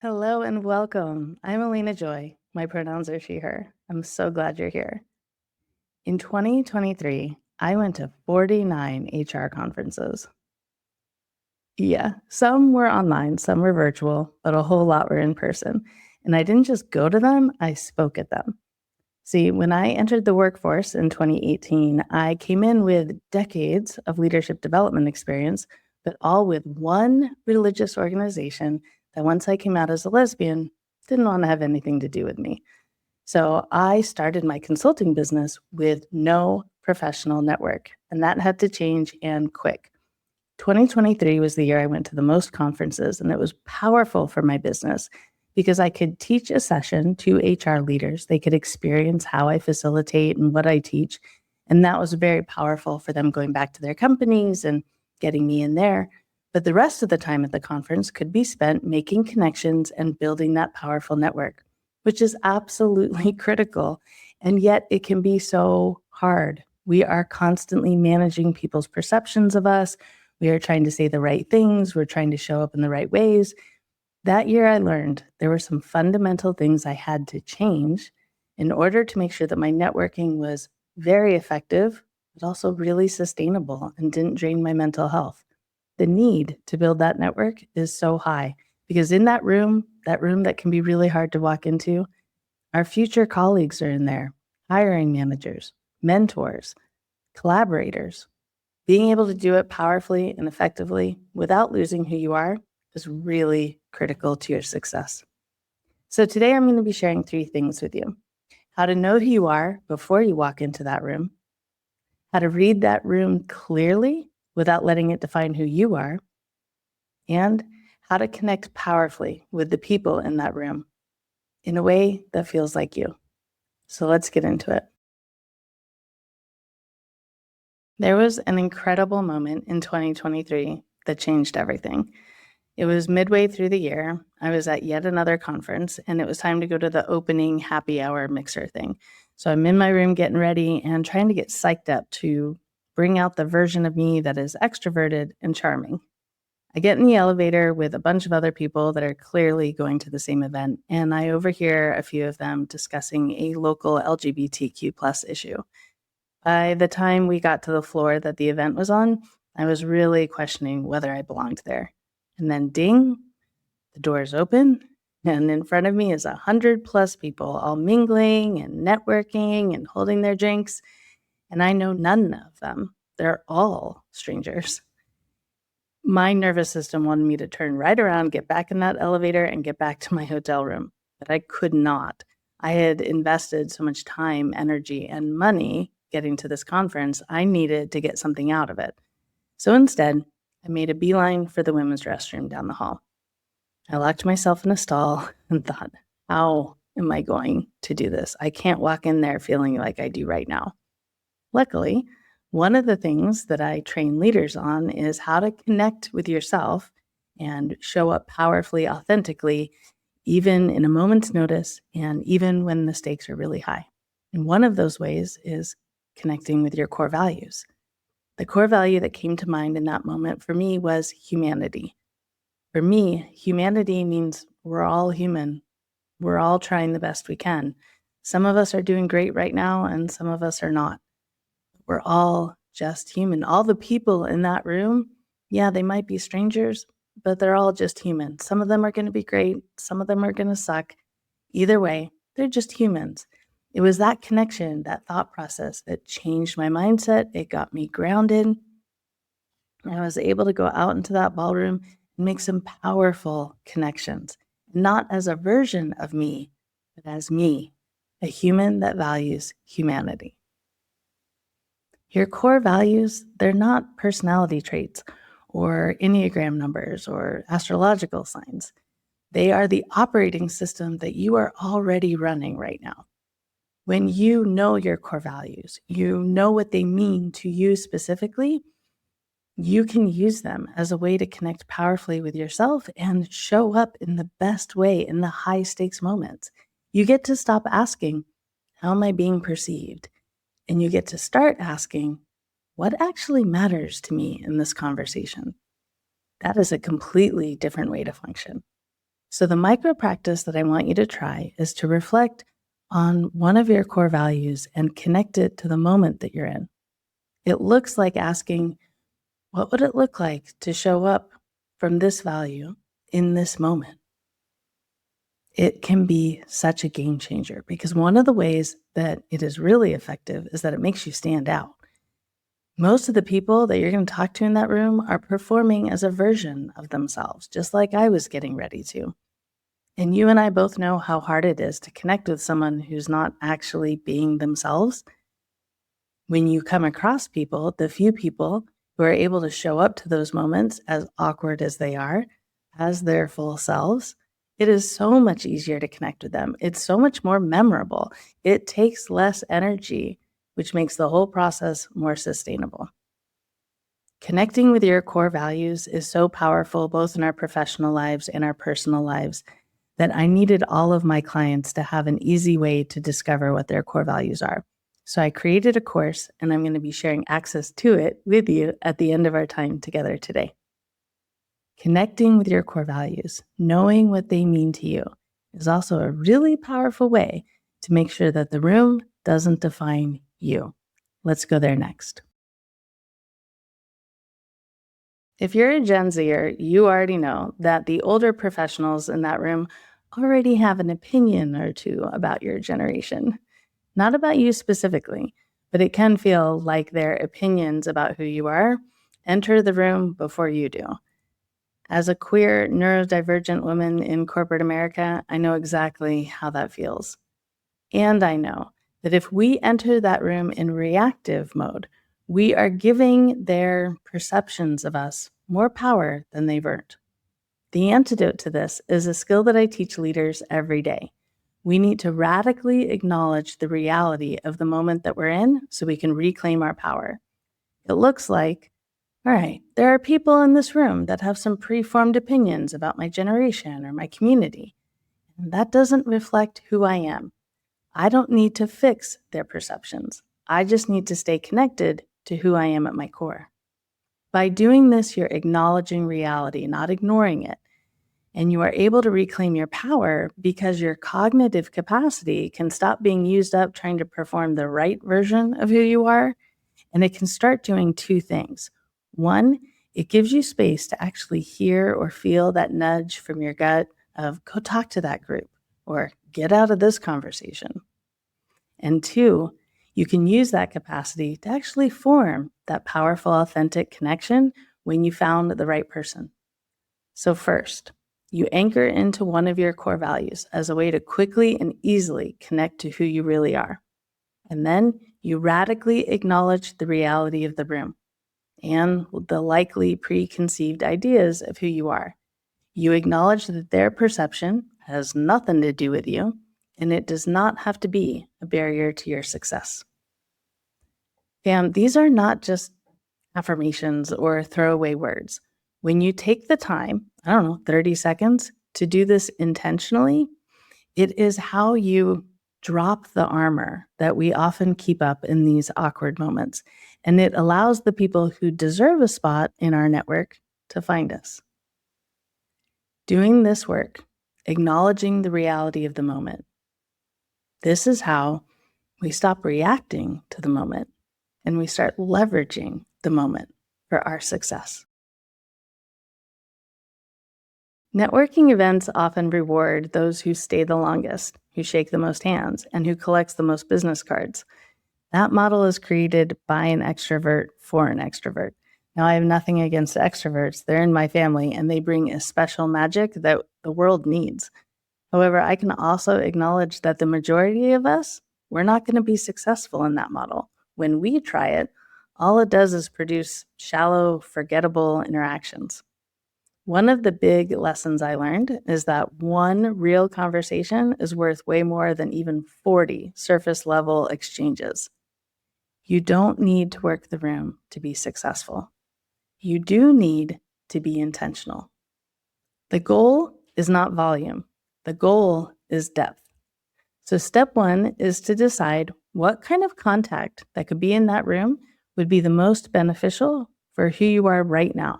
Hello and welcome. I'm Elena Joy. My pronouns are she, her. I'm so glad you're here. In 2023, I went to 49 HR conferences. Yeah, some were online, some were virtual, but a whole lot were in person. And I didn't just go to them, I spoke at them. See, when I entered the workforce in 2018, I came in with decades of leadership development experience, but all with one religious organization that once I came out as a lesbian, didn't want to have anything to do with me. So I started my consulting business with no professional network, and that had to change and quick. 2023 was the year I went to the most conferences, and it was powerful for my business because I could teach a session to HR leaders. They could experience how I facilitate and what I teach. And that was very powerful for them going back to their companies and getting me in there. But the rest of the time at the conference could be spent making connections and building that powerful network, which is absolutely critical. And yet it can be so hard. We are constantly managing people's perceptions of us. We are trying to say the right things. We're trying to show up in the right ways. That year, I learned there were some fundamental things I had to change in order to make sure that my networking was very effective, but also really sustainable and didn't drain my mental health. The need to build that network is so high because in that room that can be really hard to walk into, our future colleagues are in there, hiring managers, mentors, collaborators. Being able to do it powerfully and effectively without losing who you are is really critical to your success. So today I'm going to be sharing 3 things with you. How to know who you are before you walk into that room, how to read that room clearly without letting it define who you are, and how to connect powerfully with the people in that room in a way that feels like you. So let's get into it. There was an incredible moment in 2023 that changed everything. It was midway through the year. I was at yet another conference, and it was time to go to the opening happy hour mixer thing. So I'm in my room getting ready and trying to get psyched up to bring out the version of me that is extroverted and charming. I get in the elevator with a bunch of other people that are clearly going to the same event, and I overhear a few of them discussing a local LGBTQ plus issue. By the time we got to the floor that the event was on, I was really questioning whether I belonged there. And then ding, the doors open, and in front of me is 100 plus people all mingling and networking and holding their drinks. And I know none of them. They're all strangers. My nervous system wanted me to turn right around, get back in that elevator, and get back to my hotel room. But I could not. I had invested so much time, energy, and money getting to this conference. I needed to get something out of it. So instead, I made a beeline for the women's restroom down the hall. I locked myself in a stall and thought, how am I going to do this? I can't walk in there feeling like I do right now. Luckily, one of the things that I train leaders on is how to connect with yourself and show up powerfully, authentically, even in a moment's notice and even when the stakes are really high. And one of those ways is connecting with your core values. The core value that came to mind in that moment for me was humanity. For me, humanity means we're all human. We're all trying the best we can. Some of us are doing great right now, and some of us are not. We're all just human. All the people in that room, yeah, they might be strangers, but they're all just human. Some of them are going to be great. Some of them are going to suck. Either way, they're just humans. It was that connection, that thought process that changed my mindset. It got me grounded. I was able to go out into that ballroom and make some powerful connections, not as a version of me, but as me, a human that values humanity. Your core values, they're not personality traits or Enneagram numbers or astrological signs. They are the operating system that you are already running right now. When you know your core values, you know what they mean to you specifically, you can use them as a way to connect powerfully with yourself and show up in the best way in the high stakes moments. You get to stop asking, how am I being perceived? And you get to start asking, what actually matters to me in this conversation? That is a completely different way to function. So the micro practice that I want you to try is to reflect on one of your core values and connect it to the moment that you're in. It looks like asking, what would it look like to show up from this value in this moment? It can be such a game changer because one of the ways that it is really effective is that it makes you stand out. Most of the people that you're going to talk to in that room are performing as a version of themselves, just like I was getting ready to. And you and I both know how hard it is to connect with someone who's not actually being themselves. When you come across people, the few people who are able to show up to those moments, as awkward as they are, as their full selves, it is so much easier to connect with them. It's so much more memorable. It takes less energy, which makes the whole process more sustainable. Connecting with your core values is so powerful, both in our professional lives and our personal lives, that I needed all of my clients to have an easy way to discover what their core values are. So I created a course, and I'm going to be sharing access to it with you at the end of our time together today. Connecting with your core values, knowing what they mean to you, is also a really powerful way to make sure that the room doesn't define you. Let's go there next. If you're a Gen Zer, you already know that the older professionals in that room already have an opinion or two about your generation. Not about you specifically, but it can feel like their opinions about who you are enter the room before you do. As a queer, neurodivergent woman in corporate America, I know exactly how that feels. And I know that if we enter that room in reactive mode, we are giving their perceptions of us more power than they've earned. The antidote to this is a skill that I teach leaders every day. We need to radically acknowledge the reality of the moment that we're in so we can reclaim our power. It looks like, all right, there are people in this room that have some preformed opinions about my generation or my community, and that doesn't reflect who I am. I don't need to fix their perceptions. I just need to stay connected to who I am at my core. By doing this, you're acknowledging reality, not ignoring it. And you are able to reclaim your power because your cognitive capacity can stop being used up trying to perform the right version of who you are. And it can start doing two things. One, it gives you space to actually hear or feel that nudge from your gut of go talk to that group or get out of this conversation. And two, you can use that capacity to actually form that powerful, authentic connection when you found the right person. So first, you anchor into one of your core values as a way to quickly and easily connect to who you really are. And then you radically acknowledge the reality of the room and the likely preconceived ideas of who you are. You acknowledge that their perception has nothing to do with you, and it does not have to be a barrier to your success. Fam, these are not just affirmations or throwaway words. When you take the time, 30 seconds to do this intentionally, it is how you drop the armor that we often keep up in these awkward moments. And it allows the people who deserve a spot in our network to find us. Doing this work, acknowledging the reality of the moment, this is how we stop reacting to the moment and we start leveraging the moment for our success. Networking events often reward those who stay the longest, who shake the most hands, and who collects the most business cards. That model is created by an extrovert for an extrovert. Now, I have nothing against extroverts. They're in my family, and they bring a special magic that the world needs. However, I can also acknowledge that the majority of us, we're not going to be successful in that model. When we try it, all it does is produce shallow, forgettable interactions. One of the big lessons I learned is that one real conversation is worth way more than even 40 surface level exchanges. You don't need to work the room to be successful. You do need to be intentional. The goal is not volume. The goal is depth. So step one is to decide what kind of contact that could be in that room would be the most beneficial for who you are right now.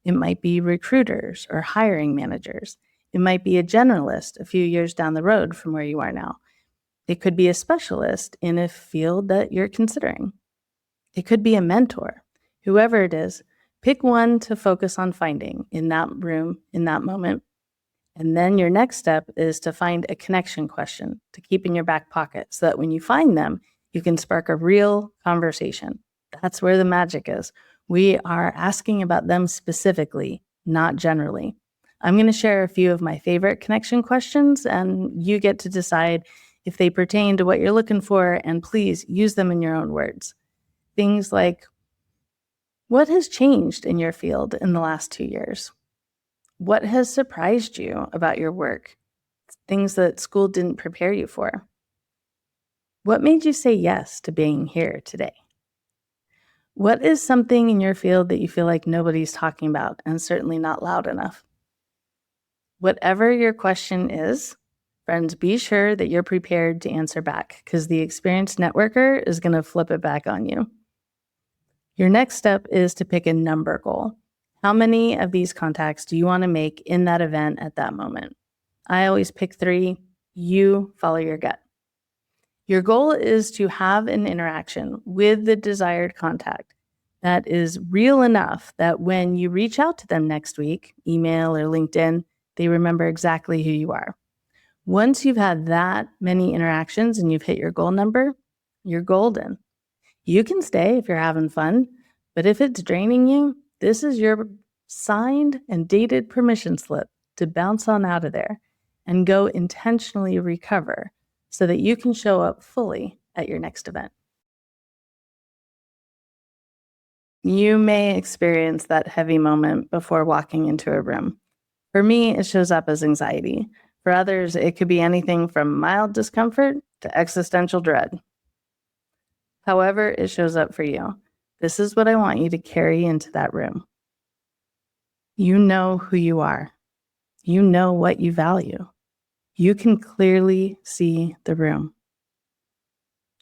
It might be recruiters or hiring managers. It might be a generalist a few years down the road from where you are now. It could be a specialist in a field that you're considering. It could be a mentor. Whoever it is, pick one to focus on finding in that room, in that moment. And then your next step is to find a connection question to keep in your back pocket so that when you find them, you can spark a real conversation. That's where the magic is. We are asking about them specifically, not generally. I'm going to share a few of my favorite connection questions, and you get to decide if they pertain to what you're looking for, and please use them in your own words. Things like, what has changed in your field in the last 2 years? What has surprised you about your work? Things that school didn't prepare you for. What made you say yes to being here today? What is something in your field that you feel like nobody's talking about and certainly not loud enough? Whatever your question is, friends, be sure that you're prepared to answer back because the experienced networker is going to flip it back on you. Your next step is to pick a number goal. How many of these contacts do you want to make in that event at that moment? I always pick 3. You follow your gut. Your goal is to have an interaction with the desired contact that is real enough that when you reach out to them next week, email or LinkedIn, they remember exactly who you are. Once you've had that many interactions and you've hit your goal number, you're golden. You can stay if you're having fun, but if it's draining you, this is your signed and dated permission slip to bounce on out of there and go intentionally recover so that you can show up fully at your next event. You may experience that heavy moment before walking into a room. For me, it shows up as anxiety. For others, it could be anything from mild discomfort to existential dread. However it shows up for you, this is what I want you to carry into that room. You know who you are. You know what you value. You can clearly see the room.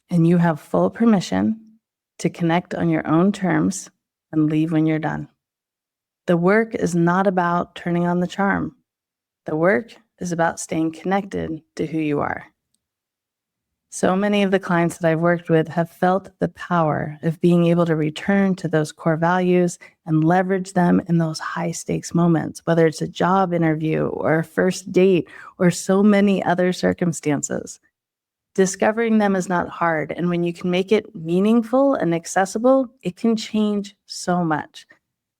And you have full permission to connect on your own terms and leave when you're done. The work is not about turning on the charm. The work is about staying connected to who you are. So many of the clients that I've worked with have felt the power of being able to return to those core values and leverage them in those high stakes moments, whether it's a job interview or a first date or so many other circumstances. Discovering them is not hard, and when you can make it meaningful and accessible, it can change so much.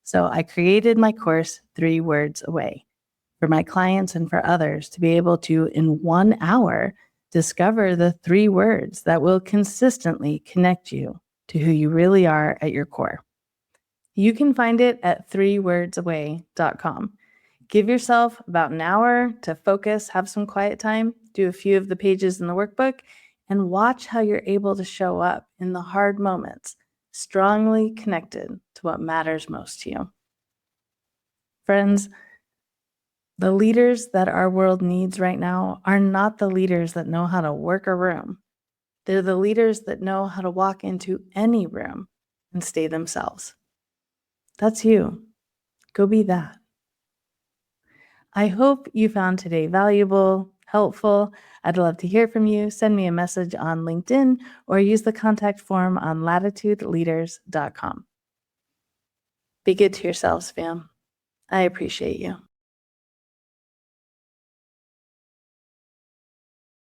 So I created my course 3 Words Away for my clients and for others to be able to, in 1 hour, discover the 3 words that will consistently connect you to who you really are at your core. You can find it at 3wordsaway.com. Give yourself about an hour to focus, have some quiet time, do a few of the pages in the workbook, and watch how you're able to show up in the hard moments, strongly connected to what matters most to you. Friends, the leaders that our world needs right now are not the leaders that know how to work a room. They're the leaders that know how to walk into any room and stay themselves. That's you. Go be that. I hope you found today valuable, helpful. I'd love to hear from you. Send me a message on LinkedIn or use the contact form on latitudeleaders.com. Be good to yourselves, fam. I appreciate you.